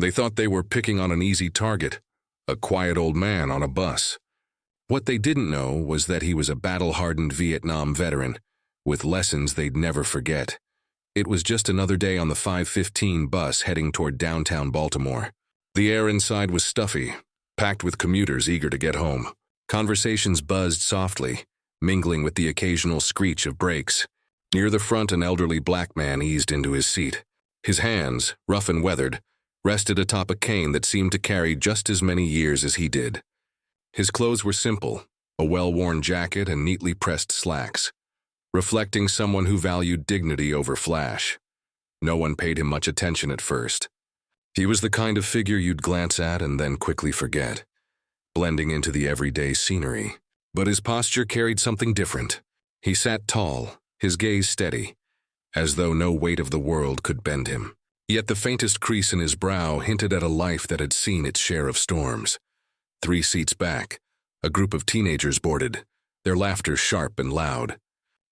They thought they were picking on an easy target, a quiet old man on a bus. What they didn't know was that he was a battle-hardened Vietnam veteran, with lessons they'd never forget. It was just another day on the 5:15 bus heading toward downtown Baltimore. The air inside was stuffy, packed with commuters eager to get home. Conversations buzzed softly, mingling with the occasional screech of brakes. Near the front, an elderly black man eased into his seat. His hands, rough and weathered, rested atop a cane that seemed to carry just as many years as he did. His clothes were simple, a well-worn jacket and neatly pressed slacks, reflecting someone who valued dignity over flash. No one paid him much attention at first. He was the kind of figure you'd glance at and then quickly forget, blending into the everyday scenery. But his posture carried something different. He sat tall, his gaze steady, as though no weight of the world could bend him. Yet the faintest crease in his brow hinted at a life that had seen its share of storms. 3 seats back, a group of teenagers boarded, their laughter sharp and loud.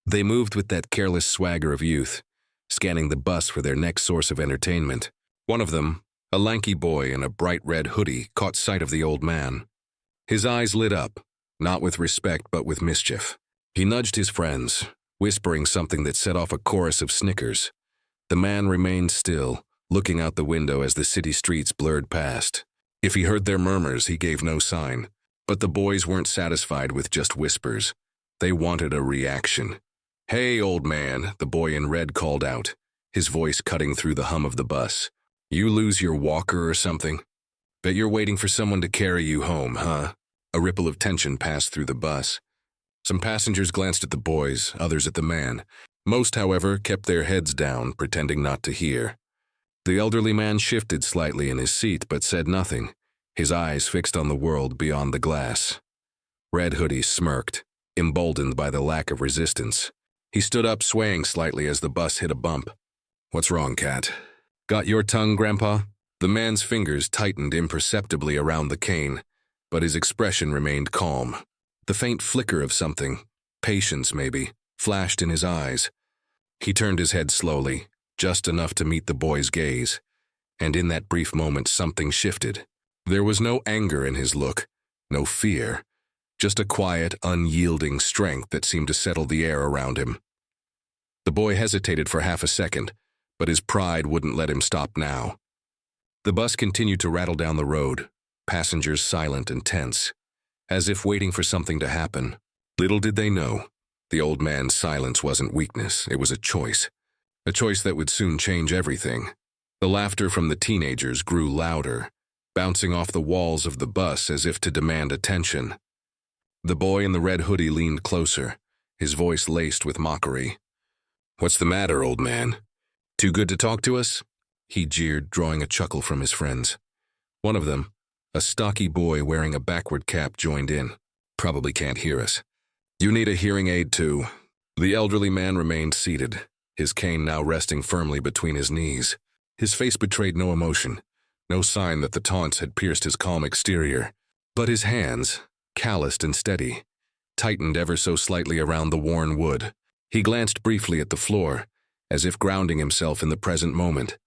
They moved with that careless swagger of youth, scanning the bus for their next source of entertainment. One of them, a lanky boy in a bright red hoodie, caught sight of the old man. His eyes lit up, not with respect but with mischief. He nudged his friends, whispering something that set off a chorus of snickers. The man remained still, looking out the window as the city streets blurred past. If he heard their murmurs, he gave no sign. But the boys weren't satisfied with just whispers. They wanted a reaction. "Hey, old man," the boy in red called out, his voice cutting through the hum of the bus. "You lose your walker or something? Bet you're waiting for someone to carry you home, huh?" A ripple of tension passed through the bus. Some passengers glanced at the boys, others at the man. Most, however, kept their heads down, pretending not to hear. The elderly man shifted slightly in his seat but said nothing, his eyes fixed on the world beyond the glass. Red Hoodie smirked, emboldened by the lack of resistance. He stood up, swaying slightly as the bus hit a bump. "What's wrong, Cat? Got your tongue, Grandpa?" The man's fingers tightened imperceptibly around the cane, but his expression remained calm. The faint flicker of something, patience maybe, flashed in his eyes. He turned his head slowly, just enough to meet the boy's gaze, and in that brief moment something shifted. There was no anger in his look, no fear, just a quiet, unyielding strength that seemed to settle the air around him. The boy hesitated for half a second, but his pride wouldn't let him stop now. The bus continued to rattle down the road, passengers silent and tense, as if waiting for something to happen. Little did they know, the old man's silence wasn't weakness, it was a choice that would soon change everything. The laughter from the teenagers grew louder, bouncing off the walls of the bus as if to demand attention. The boy in the red hoodie leaned closer, his voice laced with mockery. "What's the matter, old man? Too good to talk to us?" he jeered, drawing a chuckle from his friends. One of them, a stocky boy wearing a backward cap, joined in. "Probably can't hear us. You need a hearing aid too." The elderly man remained seated, his cane now resting firmly between his knees. His face betrayed no emotion, no sign that the taunts had pierced his calm exterior. But his hands, calloused and steady, tightened ever so slightly around the worn wood. He glanced briefly at the floor, as if grounding himself in the present moment.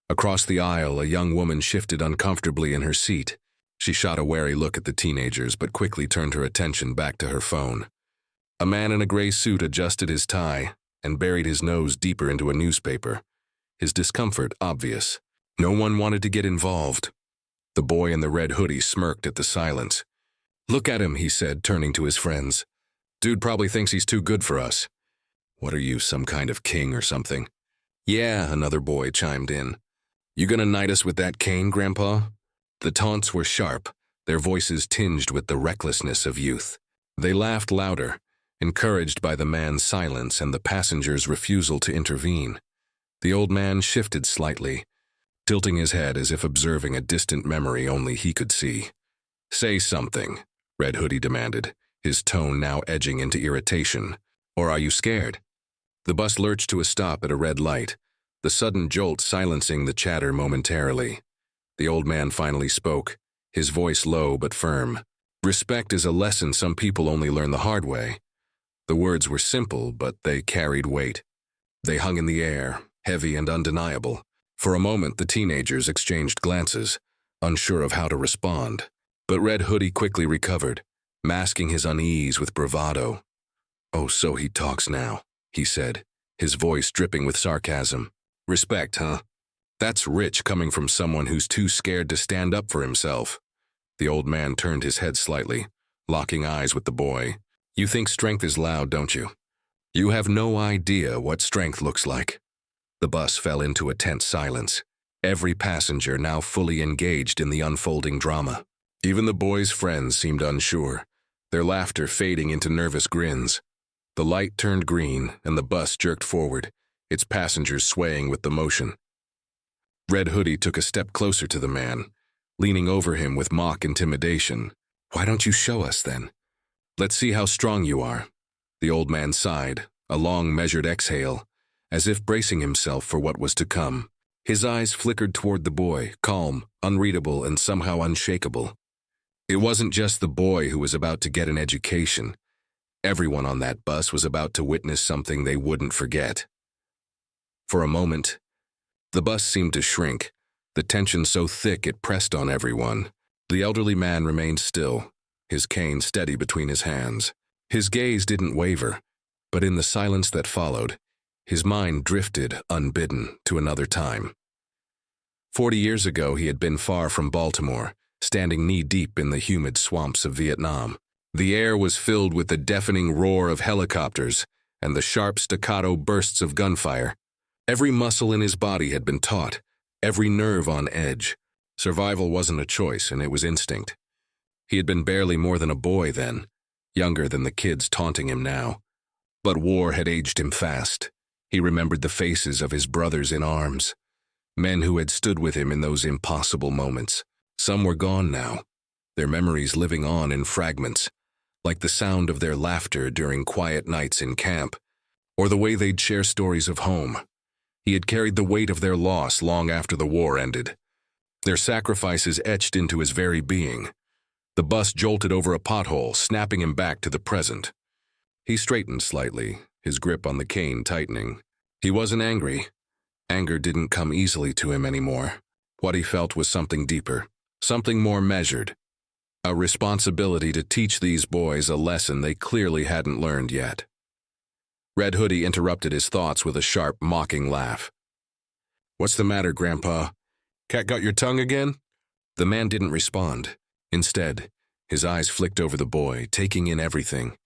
Across the aisle, a young woman shifted uncomfortably in her seat. She shot a wary look at the teenagers, but quickly turned her attention back to her phone. A man in a gray suit adjusted his tie and buried his nose deeper into a newspaper, his discomfort obvious. No one wanted to get involved. The boy in the red hoodie smirked at the silence. "Look at him," he said, turning to his friends. "Dude probably thinks he's too good for us." "What are you, some kind of king or something?" "Yeah," another boy chimed in. "You gonna knight us with that cane, Grandpa?" The taunts were sharp, their voices tinged with the recklessness of youth. They laughed louder, encouraged by the man's silence and the passenger's refusal to intervene. The old man shifted slightly, tilting his head as if observing a distant memory only he could see. "Say something," Red Hoodie demanded, his tone now edging into irritation. "Or are you scared?" The bus lurched to a stop at a red light, the sudden jolt silencing the chatter momentarily. The old man finally spoke, his voice low but firm. "Respect is a lesson some people only learn the hard way." The words were simple, but they carried weight. They hung in the air, heavy and undeniable, For a moment, the teenagers exchanged glances, unsure of how to respond. But Red Hoodie quickly recovered, masking his unease with bravado. "Oh, so he talks now," he said, his voice dripping with sarcasm. "Respect, huh? That's rich coming from someone who's too scared to stand up for himself." The old man turned his head slightly, locking eyes with the boy. "You think strength is loud, don't you? You have no idea what strength looks like." The bus fell into a tense silence, every passenger now fully engaged in the unfolding drama. Even the boys' friends seemed unsure, their laughter fading into nervous grins. The light turned green, and the bus jerked forward, its passengers swaying with the motion. Red Hoodie took a step closer to the man, leaning over him with mock intimidation. "Why don't you show us, then? Let's see how strong you are." The old man sighed, a long measured exhale, as if bracing himself for what was to come. His eyes flickered toward the boy, calm, unreadable, and somehow unshakable. It wasn't just the boy who was about to get an education. Everyone on that bus was about to witness something they wouldn't forget. For a moment, the bus seemed to shrink, the tension so thick it pressed on everyone. The elderly man remained still, his cane steady between his hands. His gaze didn't waver, but in the silence that followed, his mind drifted, unbidden, to another time. 40 years ago, he had been far from Baltimore, standing knee-deep in the humid swamps of Vietnam. The air was filled with the deafening roar of helicopters and the sharp staccato bursts of gunfire. Every muscle in his body had been taut, every nerve on edge. Survival wasn't a choice, and it was instinct. He had been barely more than a boy then, younger than the kids taunting him now. But war had aged him fast. He remembered the faces of his brothers in arms, men who had stood with him in those impossible moments. Some were gone now, their memories living on in fragments, like the sound of their laughter during quiet nights in camp, or the way they'd share stories of home. He had carried the weight of their loss long after the war ended, their sacrifices etched into his very being. The bus jolted over a pothole, snapping him back to the present. He straightened slightly, his grip on the cane tightening. He wasn't angry. Anger didn't come easily to him anymore. What he felt was something deeper, something more measured. A responsibility to teach these boys a lesson they clearly hadn't learned yet. Red Hoodie interrupted his thoughts with a sharp, mocking laugh. "What's the matter, Grandpa? Cat got your tongue again?" The man didn't respond. Instead, his eyes flicked over the boy, taking in everything.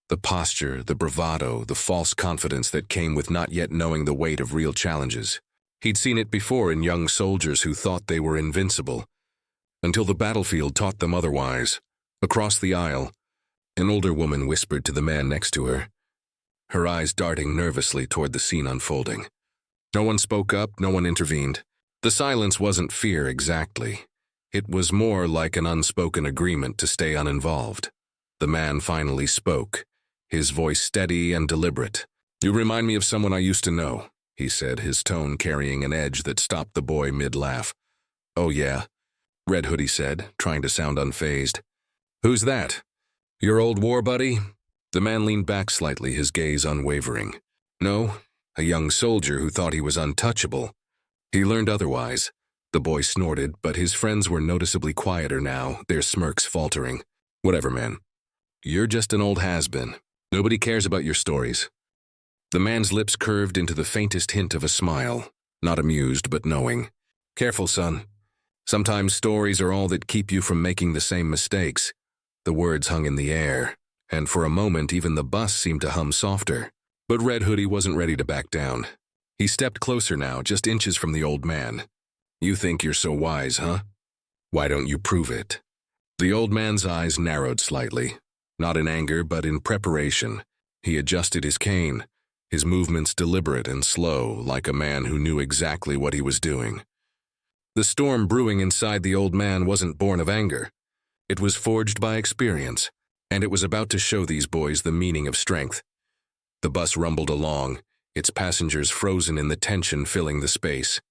The posture, the bravado, the false confidence that came with not yet knowing the weight of real challenges. He'd seen it before in young soldiers who thought they were invincible, until the battlefield taught them otherwise. Across the aisle, an older woman whispered to the man next to her, her eyes darting nervously toward the scene unfolding. No one spoke up, no one intervened. The silence wasn't fear exactly. It was more like an unspoken agreement to stay uninvolved. The man finally spoke, his voice steady and deliberate. "You remind me of someone I used to know," he said, his tone carrying an edge that stopped the boy mid-laugh. "Oh yeah," Red Hoodie said, trying to sound unfazed. "Who's that? Your old war buddy?" The man leaned back slightly, his gaze unwavering. "No, a young soldier who thought he was untouchable. He learned otherwise." The boy snorted, but his friends were noticeably quieter now, their smirks faltering. "Whatever, man. You're just an old has-been. Nobody cares about your stories." The man's lips curved into the faintest hint of a smile, not amused but knowing. "Careful, son. Sometimes stories are all that keep you from making the same mistakes." The words hung in the air, and for a moment even the bus seemed to hum softer. But Red Hoodie wasn't ready to back down. He stepped closer now, just inches from the old man. "You think you're so wise, huh? Why don't you prove it?" The old man's eyes narrowed slightly, not in anger but in preparation. He adjusted his cane, his movements deliberate and slow, like a man who knew exactly what he was doing. The storm brewing inside the old man wasn't born of anger. It was forged by experience, and it was about to show these boys the meaning of strength. The bus rumbled along, its passengers frozen in the tension filling the space.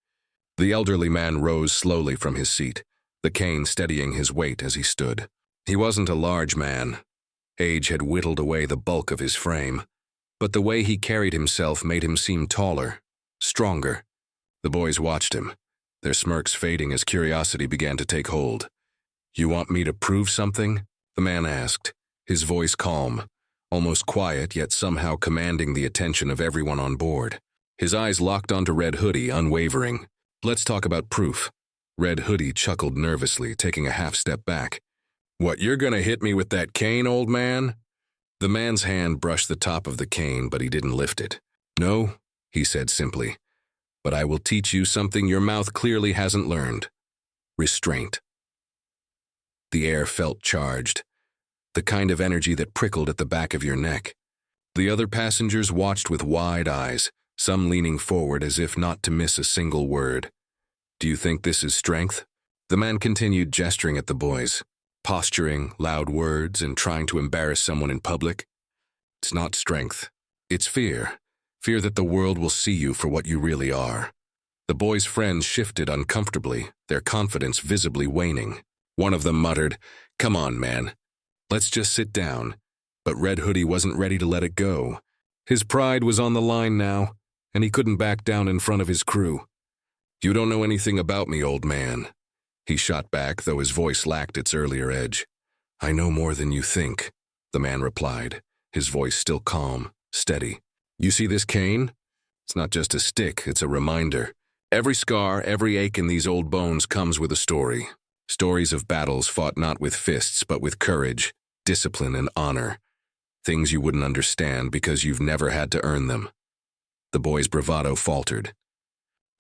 The elderly man rose slowly from his seat, the cane steadying his weight as he stood. He wasn't a large man. Age had whittled away the bulk of his frame, but the way he carried himself made him seem taller, stronger. The boys watched him, their smirks fading as curiosity began to take hold. "You want me to prove something?" the man asked, his voice calm, almost quiet yet somehow commanding the attention of everyone on board. His eyes locked onto Red Hoodie, unwavering. "Let's talk about proof." Red Hoodie chuckled nervously, taking a half step back. "What, you're gonna hit me with that cane, old man?" The man's hand brushed the top of the cane, but he didn't lift it. "No," he said simply, "but I will teach you something your mouth clearly hasn't learned. Restraint." The air felt charged, the kind of energy that prickled at the back of your neck. The other passengers watched with wide eyes, some leaning forward as if not to miss a single word. "Do you think this is strength?" The man continued gesturing at the boys, posturing, loud words, and trying to embarrass someone in public. "It's not strength. It's fear. Fear that the world will see you for what you really are." The boys' friends shifted uncomfortably, their confidence visibly waning. One of them muttered, "Come on, man. Let's just sit down." But Red Hoodie wasn't ready to let it go. His pride was on the line now, and he couldn't back down in front of his crew. "You don't know anything about me, old man," he shot back, though his voice lacked its earlier edge. "I know more than you think," the man replied, his voice still calm, steady. "You see this cane? It's not just a stick, it's a reminder. Every scar, every ache in these old bones comes with a story. Stories of battles fought not with fists, but with courage, discipline, and honor. Things you wouldn't understand because you've never had to earn them." The boy's bravado faltered.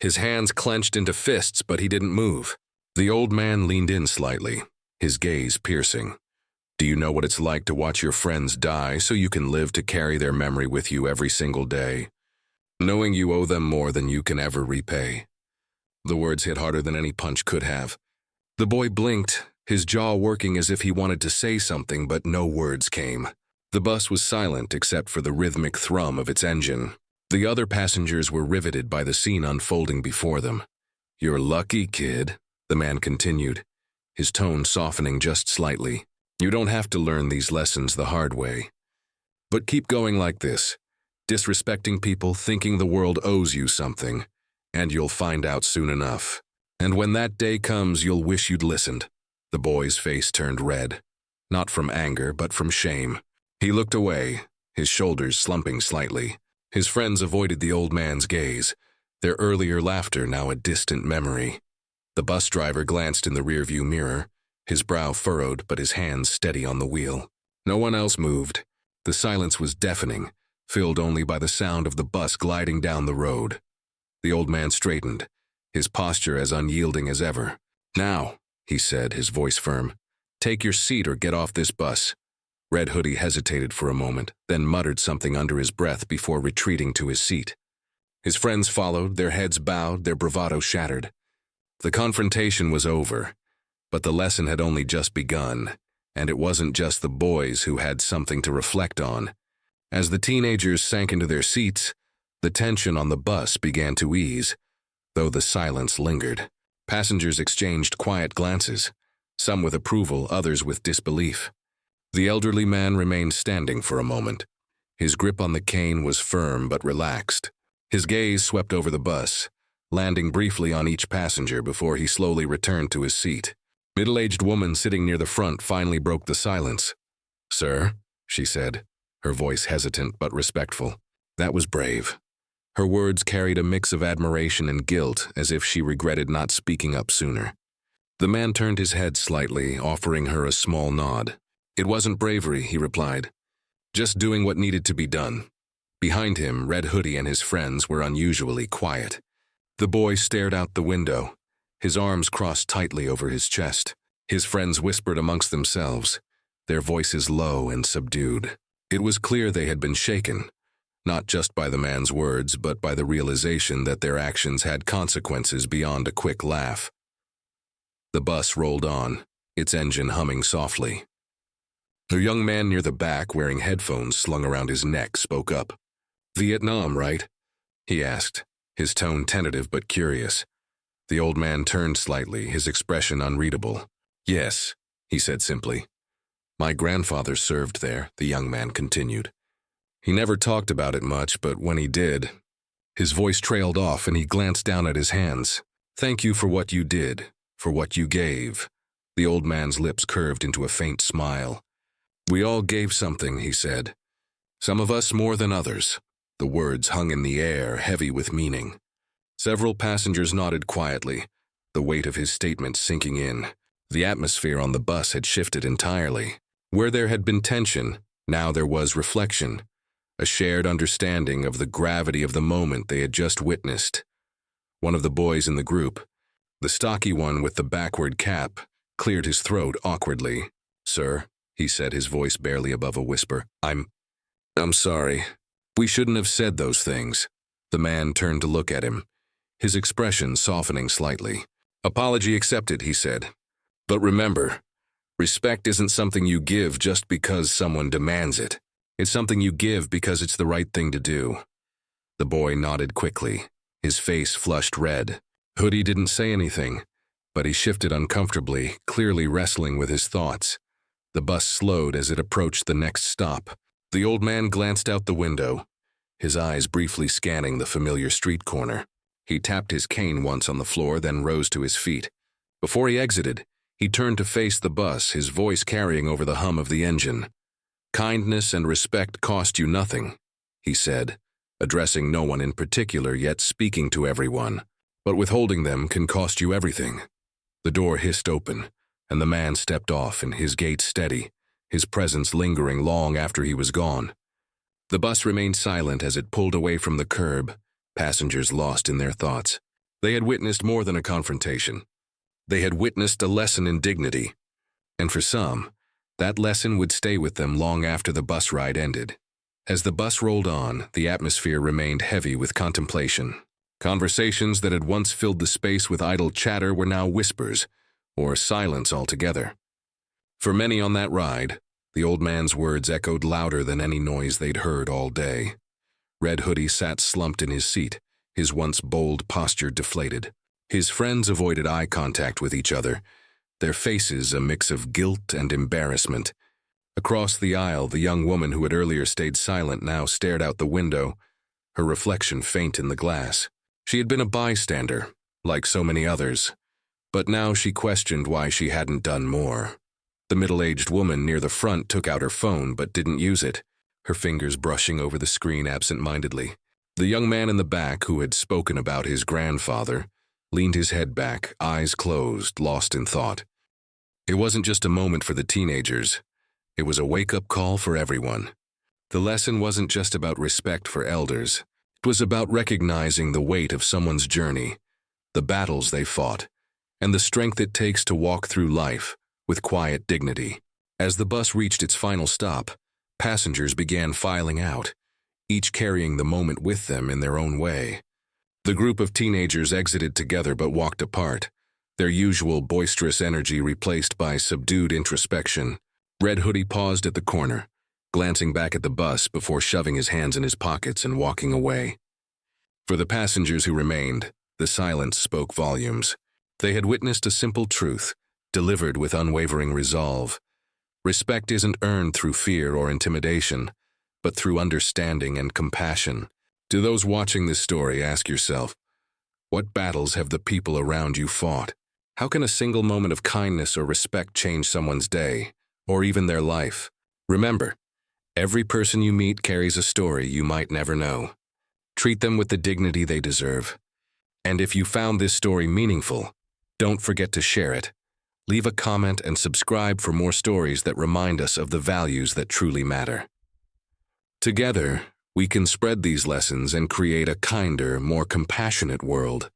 His hands clenched into fists, but he didn't move. The old man leaned in slightly, his gaze piercing. "Do you know what it's like to watch your friends die so you can live to carry their memory with you every single day? Knowing you owe them more than you can ever repay." The words hit harder than any punch could have. The boy blinked, his jaw working as if he wanted to say something, but no words came. The bus was silent except for the rhythmic thrum of its engine. The other passengers were riveted by the scene unfolding before them. "You're lucky, kid," the man continued, his tone softening just slightly. "You don't have to learn these lessons the hard way. But keep going like this, disrespecting people, thinking the world owes you something, and you'll find out soon enough. And when that day comes, you'll wish you'd listened." The boy's face turned red, not from anger, but from shame. He looked away, his shoulders slumping slightly. His friends avoided the old man's gaze, their earlier laughter now a distant memory. The bus driver glanced in the rearview mirror, his brow furrowed but his hands steady on the wheel. No one else moved. The silence was deafening, filled only by the sound of the bus gliding down the road. The old man straightened, his posture as unyielding as ever. "Now," he said, his voice firm, "take your seat or get off this bus." Red Hoodie hesitated for a moment, then muttered something under his breath before retreating to his seat. His friends followed, their heads bowed, their bravado shattered. The confrontation was over, but the lesson had only just begun, and it wasn't just the boys who had something to reflect on. As the teenagers sank into their seats, the tension on the bus began to ease, though the silence lingered. Passengers exchanged quiet glances, some with approval, others with disbelief. The elderly man remained standing for a moment. His grip on the cane was firm but relaxed. His gaze swept over the bus, landing briefly on each passenger before he slowly returned to his seat. Middle-aged woman sitting near the front finally broke the silence. "Sir," she said, her voice hesitant but respectful. That was brave. Her words carried a mix of admiration and guilt, as if she regretted not speaking up sooner. The man turned his head slightly, offering her a small nod. "It wasn't bravery," he replied. "Just doing what needed to be done." Behind him, Red Hoodie and his friends were unusually quiet. The boy stared out the window, his arms crossed tightly over his chest. His friends whispered amongst themselves, their voices low and subdued. It was clear they had been shaken, not just by the man's words, but by the realization that their actions had consequences beyond a quick laugh. The bus rolled on, its engine humming softly. A young man near the back, wearing headphones slung around his neck, spoke up. "Vietnam, right?" he asked, his tone tentative but curious. The old man turned slightly, his expression unreadable. "Yes," he said simply. "My grandfather served there," the young man continued. "He never talked about it much, but when he did..." His voice trailed off and he glanced down at his hands. Thank you for what you did, for what you gave. The old man's lips curved into a faint smile. We all gave something, he said. Some of us more than others. The words hung in the air, heavy with meaning. Several passengers nodded quietly, the weight of his statement sinking in. The atmosphere on the bus had shifted entirely. Where there had been tension, now there was reflection, a shared understanding of the gravity of the moment they had just witnessed. One of the boys in the group, the stocky one with the backward cap, cleared his throat awkwardly. Sir, he said, his voice barely above a whisper, I'm sorry. We shouldn't have said those things. The man turned to look at him, his expression softening slightly. Apology accepted, he said. But remember, respect isn't something you give just because someone demands it. It's something you give because it's the right thing to do. The boy nodded quickly, his face flushed red. Hoodie didn't say anything, but he shifted uncomfortably, clearly wrestling with his thoughts. The bus slowed as it approached the next stop. The old man glanced out the window, his eyes briefly scanning the familiar street corner. He tapped his cane once on the floor, then rose to his feet. Before he exited, he turned to face the bus, his voice carrying over the hum of the engine. Kindness and respect cost you nothing, he said, addressing no one in particular, yet speaking to everyone. But withholding them can cost you everything. The door hissed open, and the man stepped off, and his gait steady, his presence lingering long after he was gone. The bus remained silent as it pulled away from the curb, passengers lost in their thoughts. They had witnessed more than a confrontation. They had witnessed a lesson in dignity. And for some, that lesson would stay with them long after the bus ride ended. As the bus rolled on, the atmosphere remained heavy with contemplation. Conversations that had once filled the space with idle chatter were now whispers, or silence altogether. For many on that ride, the old man's words echoed louder than any noise they'd heard all day. Red Hoodie sat slumped in his seat, his once bold posture deflated. His friends avoided eye contact with each other, their faces a mix of guilt and embarrassment. Across the aisle, the young woman who had earlier stayed silent now stared out the window, her reflection faint in the glass. She had been a bystander, like so many others, but now she questioned why she hadn't done more. The middle-aged woman near the front took out her phone but didn't use it, her fingers brushing over the screen absent-mindedly. The young man in the back, who had spoken about his grandfather, leaned his head back, eyes closed, lost in thought. It wasn't just a moment for the teenagers. It was a wake-up call for everyone. The lesson wasn't just about respect for elders. It was about recognizing the weight of someone's journey, the battles they fought, and the strength it takes to walk through life with quiet dignity. As the bus reached its final stop, passengers began filing out, each carrying the moment with them in their own way. The group of teenagers exited together but walked apart, their usual boisterous energy replaced by subdued introspection. Red Hoodie paused at the corner, glancing back at the bus before shoving his hands in his pockets and walking away. For the passengers who remained, the silence spoke volumes. They had witnessed a simple truth, delivered with unwavering resolve. Respect isn't earned through fear or intimidation, but through understanding and compassion. To those watching this story, ask yourself, what battles have the people around you fought? How can a single moment of kindness or respect change someone's day, or even their life? Remember, every person you meet carries a story you might never know. Treat them with the dignity they deserve. And if you found this story meaningful, don't forget to share it. Leave a comment and subscribe for more stories that remind us of the values that truly matter. Together, we can spread these lessons and create a kinder, more compassionate world.